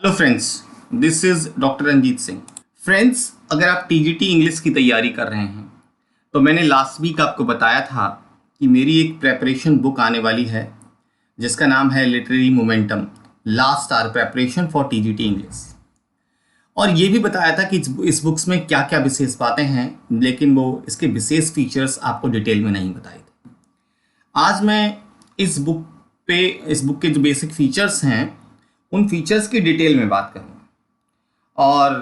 Hello friends, this is doctor Ranjeet Singh. Friends, अगर आप TGT English की तैयारी कर रहे हैं तो मैंने लास्ट वीक आपको बताया था कि मेरी एक प्रेपरेशन बुक आने वाली है जिसका नाम है literary momentum last hour preparation for TGT English. और ये भी बताया था कि इस बुक्स में क्या क्या विशेष बातें हैं, लेकिन वो इसके विशेष फीचर्स आपको डिटेल में नहीं बताए थे। आज मैं इस बुक के जो बेसिक फीचर्स हैं उन फीचर्स की डिटेल में बात करूँगा। और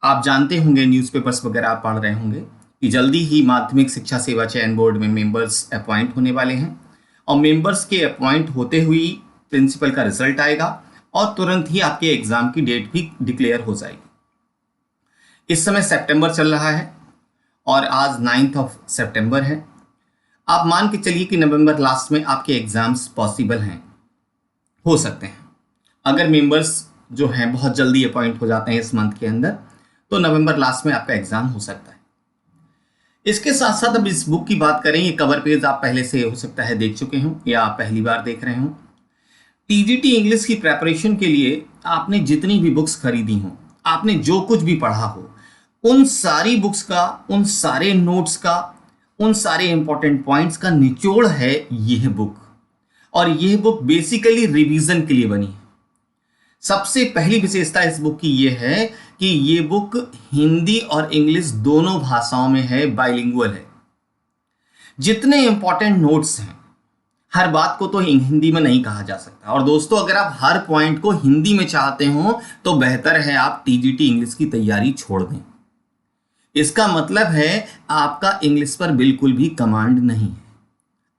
आप जानते होंगे, न्यूज़पेपर्स वगैरह आप पढ़ रहे होंगे कि जल्दी ही माध्यमिक शिक्षा सेवा चयन बोर्ड में मेंबर्स अपॉइंट होने वाले हैं और मेंबर्स के अपॉइंट होते हुए प्रिंसिपल का रिजल्ट आएगा और तुरंत ही आपके एग्ज़ाम की डेट भी डिक्लेयर हो जाएगी। इस समय सितंबर चल रहा है और आज 9 सितंबर है। आप मान के चलिए कि नवंबर लास्ट में आपके एग्ज़ाम्स पॉसिबल हैं, हो सकते हैं। अगर मेंबर्स जो हैं बहुत जल्दी अपॉइंट हो जाते हैं इस मंथ के अंदर, तो नवंबर लास्ट में आपका एग्जाम हो सकता है। इसके साथ साथ अब इस बुक की बात करें, ये कवर पेज आप पहले से हो सकता है देख चुके हों या आप पहली बार देख रहे हों। टीजीटी इंग्लिश की प्रेपरेशन के लिए आपने जितनी भी बुक्स खरीदी हों, आपने जो कुछ भी पढ़ा हो, उन सारी बुक्स का, उन सारे नोट्स का, उन सारे इंपॉर्टेंट पॉइंट्स का निचोड़ है यह बुक। और यह बुक बेसिकली रिवीजन के लिए बनी है। सबसे पहली विशेषता इस बुक की यह है कि ये बुक हिंदी और इंग्लिश दोनों भाषाओं में है, बाइलिंगुअल है। जितने इंपॉर्टेंट नोट्स हैं, हर बात को तो हिंदी में नहीं कहा जा सकता। और दोस्तों, अगर आप हर पॉइंट को हिंदी में चाहते हो तो बेहतर है आप टीजीटी इंग्लिश की तैयारी छोड़ दें। इसका मतलब है आपका इंग्लिश पर बिल्कुल भी कमांड नहीं है।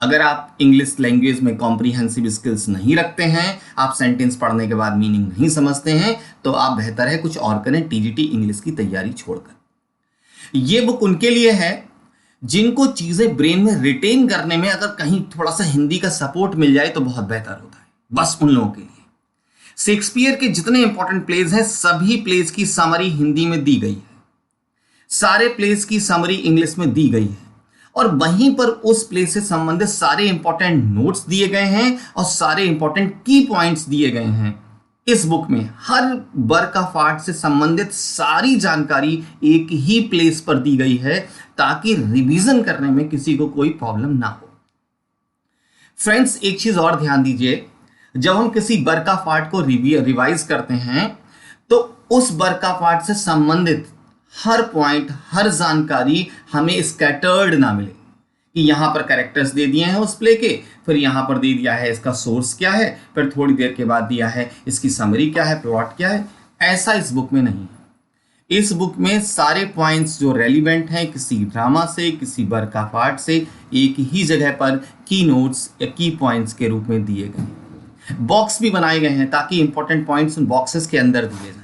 अगर आप इंग्लिश लैंग्वेज में कॉम्प्रिहेंसिव स्किल्स नहीं रखते हैं, आप सेंटेंस पढ़ने के बाद मीनिंग नहीं समझते हैं, तो आप बेहतर है कुछ और करें, टीजीटी इंग्लिश की तैयारी छोड़कर। ये बुक उनके लिए है जिनको चीजें ब्रेन में रिटेन करने में अगर कहीं थोड़ा सा हिंदी का सपोर्ट मिल जाए तो बहुत बेहतर होता है, बस उन लोगों के लिए। शेक्सपियर के जितने इंपॉर्टेंट प्लेज हैं, सभी प्लेज की समरी हिंदी में दी गई है, सारे प्लेज की समरी इंग्लिश में दी गई है, और वहीं पर उस प्ले से संबंधित सारे इंपॉर्टेंट नोट्स दिए गए हैं और सारे इंपॉर्टेंट की पॉइंट्स दिए गए हैं। इस बुक में हर वर्क ऑफ आर्ट से संबंधित सारी जानकारी एक ही प्लेस पर दी गई है ताकि रिवीजन करने में किसी को कोई प्रॉब्लम ना हो। फ्रेंड्स, एक चीज और ध्यान दीजिए, जब हम किसी वर्क ऑफ आर्ट को रिवाइज करते हैं तो उस वर्क ऑफ आर्ट से संबंधित हर पॉइंट, हर जानकारी हमें स्कैटर्ड ना मिले कि यहां पर कैरेक्टर्स दे दिए हैं उस प्ले के, फिर यहां पर दे दिया है इसका सोर्स क्या है, फिर थोड़ी देर के बाद दिया है इसकी समरी क्या है, प्लॉट क्या है। ऐसा इस बुक में नहीं है। इस बुक में सारे पॉइंट्स जो रेलिवेंट हैं किसी ड्रामा से, किसी वर्क ऑफ आर्ट से, एक ही जगह पर की नोट्स या की पॉइंट्स के रूप में दिए गए हैं। बॉक्स भी बनाए गए हैं ताकि इंपॉर्टेंट पॉइंट्स उन बॉक्सेस के अंदर दिए जाए।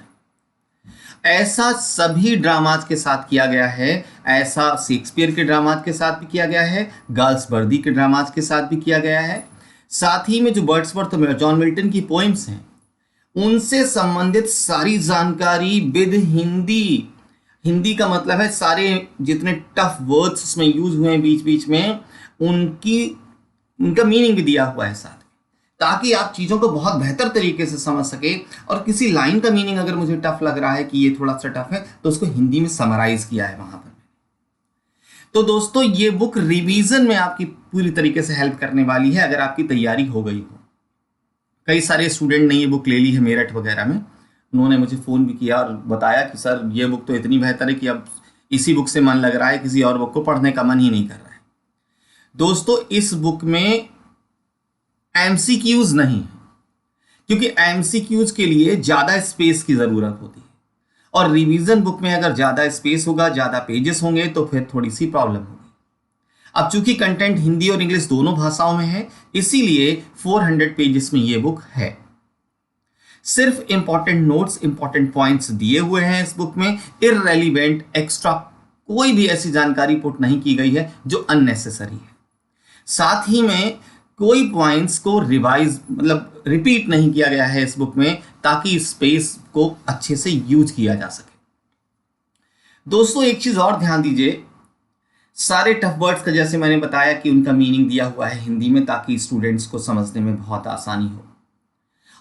ऐसा सभी ड्रामाज के साथ किया गया है, ऐसा शेक्सपियर के ड्रामाज के साथ भी किया गया है, गाल्सवर्दी के ड्रामाज के साथ भी किया गया है। साथ ही में जो वर्ड्सवर्थ और जॉन मिल्टन की पोइम्स हैं उनसे संबंधित सारी जानकारी विद हिंदी। हिंदी का मतलब है सारे जितने टफ वर्ड्स उसमें यूज हुए हैं बीच बीच में, उनका मीनिंग भी दिया हुआ है साथ, ताकि आप चीज़ों को बहुत बेहतर तरीके से समझ सके। और किसी लाइन का मीनिंग अगर मुझे टफ लग रहा है कि ये थोड़ा सा टफ है, तो उसको हिंदी में समराइज किया है वहां पर। तो दोस्तों, ये बुक रिवीजन में आपकी पूरी तरीके से हेल्प करने वाली है अगर आपकी तैयारी हो गई हो। कई सारे स्टूडेंट ने ये बुक ले ली है मेरठ वगैरह में, उन्होंने मुझे फ़ोन भी किया और बताया कि सर ये बुक तो इतनी बेहतर है कि अब इसी बुक से मन लग रहा है, किसी और बुक को पढ़ने का मन ही नहीं कर रहा है। दोस्तों, इस बुक में एमसीक्यूज नहीं है, क्योंकि एमसीक्यूज के लिए ज्यादा स्पेस की जरूरत होती है और रिवीजन बुक में अगर ज्यादा स्पेस होगा, ज्यादा पेजेस होंगे तो फिर थोड़ी सी प्रॉब्लम होगी। अब चूंकि कंटेंट हिंदी और इंग्लिश दोनों भाषाओं में है, इसीलिए 400 पेजेस में ये बुक है। सिर्फ इंपॉर्टेंट नोट्स, इंपॉर्टेंट पॉइंट्स दिए हुए हैं इस बुक में। इररेलीवेंट एक्स्ट्रा कोई भी ऐसी जानकारी पुट नहीं की गई है जो अननेसेसरी है। साथ ही में कोई पॉइंट्स को रिवाइज मतलब रिपीट नहीं किया गया है इस बुक में, ताकि स्पेस को अच्छे से यूज किया जा सके। दोस्तों, एक चीज और ध्यान दीजिए, सारे टफ वर्ड्स का जैसे मैंने बताया कि उनका मीनिंग दिया हुआ है हिंदी में ताकि स्टूडेंट्स को समझने में बहुत आसानी हो।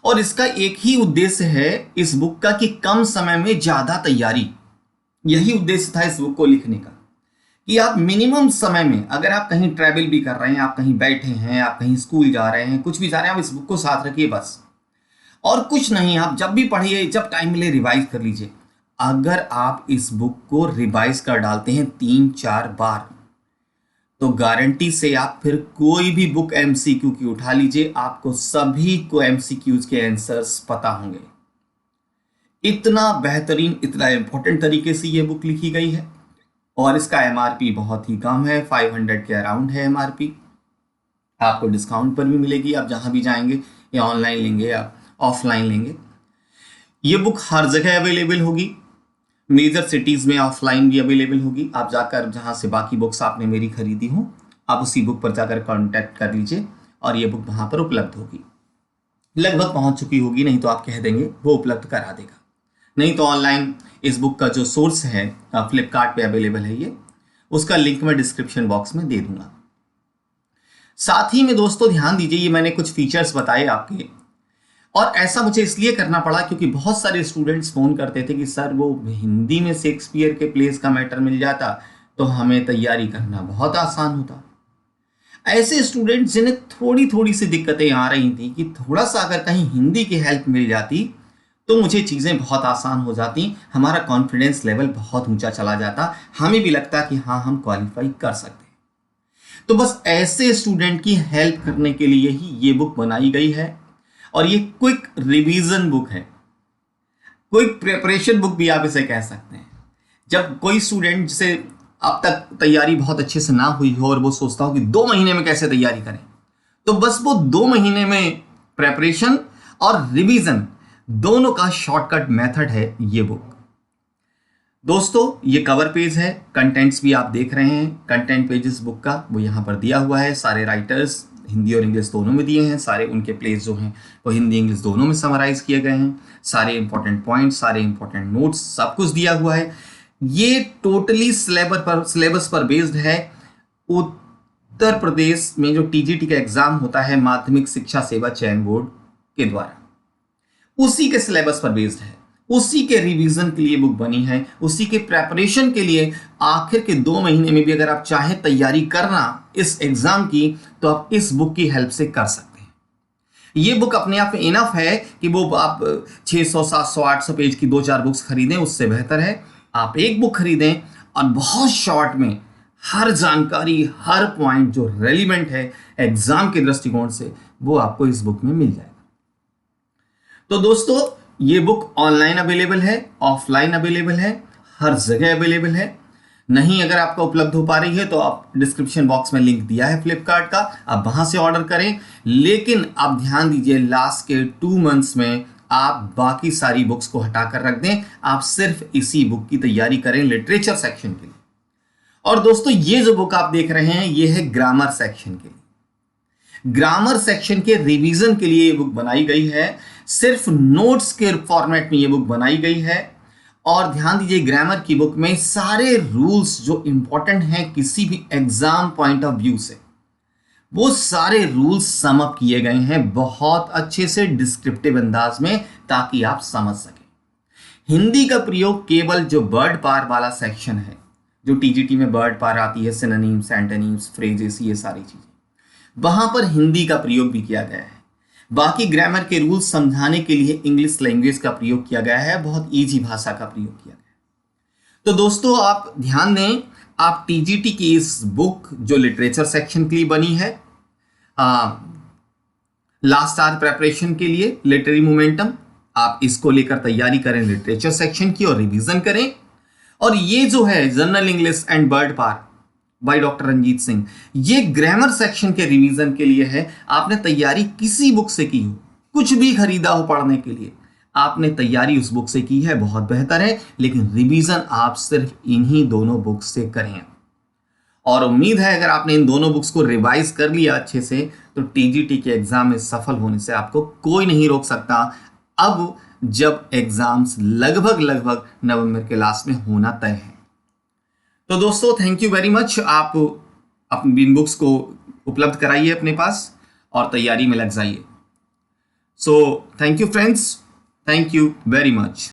और इसका एक ही उद्देश्य है इस बुक का कि कम समय में ज्यादा तैयारी। यही उद्देश्य था इस बुक को लिखने का कि आप मिनिमम समय में, अगर आप कहीं ट्रैवल भी कर रहे हैं, आप कहीं बैठे हैं, आप कहीं स्कूल जा रहे हैं, कुछ भी जा रहे हैं, आप इस बुक को साथ रखिए बस। और कुछ नहीं, आप जब भी पढ़िए, जब टाइम मिले रिवाइज कर लीजिए। अगर आप इस बुक को रिवाइज कर डालते हैं 3-4 बार, तो गारंटी से आप फिर कोई भी बुक एमसीक्यू की उठा लीजिए, आपको सभी को एमसीक्यूज के आंसर्स पता होंगे। इतना बेहतरीन, इतना इंपॉर्टेंट तरीके से ये बुक लिखी गई है। और इसका एमआरपी बहुत ही कम है, 500 के अराउंड है एमआरपी। आपको डिस्काउंट पर भी मिलेगी, आप जहां भी जाएंगे, या ऑनलाइन लेंगे या ऑफलाइन लेंगे। ये बुक हर जगह अवेलेबल होगी, मेजर सिटीज में ऑफलाइन भी अवेलेबल होगी। आप जाकर जहां से बाकी बुक्स आपने मेरी खरीदी हो, आप उसी बुक पर जाकर कांटेक्ट कर लीजिए और ये बुक वहां पर उपलब्ध होगी। लगभग पहुंच चुकी होगी, नहीं तो आप कह देंगे वो उपलब्ध करा देगा। नहीं तो ऑनलाइन इस बुक का जो सोर्स है फ्लिपकार्ट पे अवेलेबल है ये, उसका लिंक मैं डिस्क्रिप्शन बॉक्स में दे दूंगा। साथ ही में दोस्तों ध्यान दीजिए, ये मैंने कुछ फीचर्स बताए आपके, और ऐसा मुझे इसलिए करना पड़ा क्योंकि बहुत सारे स्टूडेंट्स फोन करते थे कि सर वो हिंदी में शेक्सपियर के प्लेस का मैटर मिल जाता तो हमें तैयारी करना बहुत आसान होता। ऐसे स्टूडेंट्स जिन्हें थोड़ी थोड़ी सी दिक्कतें आ रही थी कि थोड़ा सा अगर कहीं हिंदी की हेल्प मिल जाती तो मुझे चीज़ें बहुत आसान हो जाती, हमारा कॉन्फिडेंस लेवल बहुत ऊंचा चला जाता, हमें भी लगता कि हाँ हम क्वालिफाई कर सकते हैं। तो बस ऐसे स्टूडेंट की हेल्प करने के लिए ही ये बुक बनाई गई है। और ये क्विक रिवीजन बुक है, क्विक प्रिपरेशन बुक भी आप इसे कह सकते हैं। जब कोई स्टूडेंट जिसे अब तक तैयारी बहुत अच्छे से ना हुई हो और वो सोचता हो कि 2 महीने में कैसे तैयारी करें, तो बस वो 2 महीने में प्रेपरेशन और रिवीजन दोनों का शॉर्टकट मेथड है ये बुक। दोस्तों ये कवर पेज है, कंटेंट्स भी आप देख रहे हैं, कंटेंट पेजेस बुक का वो यहाँ पर दिया हुआ है। सारे राइटर्स हिंदी और इंग्लिश दोनों में दिए हैं, सारे उनके प्लेस जो हैं वो हिंदी इंग्लिश दोनों में समराइज किए गए हैं। सारे इंपॉर्टेंट पॉइंट्स, सारे इंपॉर्टेंट नोट्स, सब कुछ दिया हुआ है। ये टोटली सिलेबस पर बेस्ड है। उत्तर प्रदेश में जो टीजीटी का एग्जाम होता है माध्यमिक शिक्षा सेवा चयन बोर्ड के द्वारा, उसी के सिलेबस पर बेस्ड है, उसी के रिवीजन के लिए बुक बनी है, उसी के प्रेपरेशन के लिए। आखिर के 2 महीने में भी अगर आप चाहें तैयारी करना इस एग्जाम की, तो आप इस बुक की हेल्प से कर सकते हैं। ये बुक अपने आप में इनफ है कि वो आप 600, 700, 800 पेज की 2-4 बुक्स खरीदें, उससे बेहतर है आप एक बुक खरीदें और बहुत शॉर्ट में हर जानकारी, हर पॉइंट जो रेलिवेंट है एग्जाम के दृष्टिकोण से, वो आपको इस बुक में मिल जाएगा। तो दोस्तों ये बुक ऑनलाइन अवेलेबल है, ऑफलाइन अवेलेबल है, हर जगह अवेलेबल है। नहीं अगर आपको उपलब्ध हो पा रही है तो आप डिस्क्रिप्शन बॉक्स में लिंक दिया है फ्लिपकार्ट का, आप वहां से ऑर्डर करें। लेकिन आप ध्यान दीजिए, लास्ट के 2 मंथ्स में आप बाकी सारी बुक्स को हटाकर रख दें, आप सिर्फ इसी बुक की तैयारी करें लिटरेचर सेक्शन के लिए। और दोस्तों ये जो बुक आप देख रहे हैं ये है ग्रामर सेक्शन के लिए। ग्रामर सेक्शन के रिवीजन के लिए ये बुक बनाई गई है, सिर्फ नोट्स के फॉर्मेट में ये बुक बनाई गई है। और ध्यान दीजिए, ग्रामर की बुक में सारे रूल्स जो इंपॉर्टेंट हैं किसी भी एग्जाम पॉइंट ऑफ व्यू से, वो सारे रूल्स सम अप किए गए हैं बहुत अच्छे से डिस्क्रिप्टिव अंदाज में, ताकि आप समझ सकें। हिंदी का प्रयोग केवल जो वर्ड पार वाला सेक्शन है, जो टीजीटी में वर्ड पार आती है, सिनोनिम्स, एंटोनिम्स, फ्रेजेस, ये सारी चीजें, वहां पर हिंदी का प्रयोग भी किया गया है। बाकी ग्रामर के रूल्स समझाने के लिए इंग्लिश लैंग्वेज का प्रयोग किया गया है, बहुत इजी भाषा का प्रयोग किया गया है। तो दोस्तों आप ध्यान दें, आप टीजीटी की इस बुक जो लिटरेचर सेक्शन के लिए बनी है, लास्ट आवर प्रेपरेशन के लिए लिटरेरी मोमेंटम, आप इसको लेकर तैयारी करें लिटरेचर सेक्शन की और रिवीजन करें। और ये जो है general English and word power by doctor Ranjeet Singh, ये ग्रामर सेक्शन के रिवीजन के लिए है। आपने तैयारी किसी बुक से की हो, कुछ भी खरीदा हो पढ़ने के लिए, आपने तैयारी उस बुक से की है, बहुत बेहतर है। लेकिन रिवीजन आप सिर्फ इन्हीं दोनों बुक्स से करें। और उम्मीद है अगर आपने इन दोनों बुक्स को रिवाइज कर लिया अच्छे से, तो टीजीटी के एग्जाम में सफल होने से आपको कोई नहीं रोक सकता, अब जब एग्जाम्स लगभग नवंबर के लास्ट में होना तय है। तो दोस्तों थैंक यू वेरी मच। आप अपनी इन बुक्स को उपलब्ध कराइए अपने पास और तैयारी में लग जाइए। So thank you friends, thank you very much.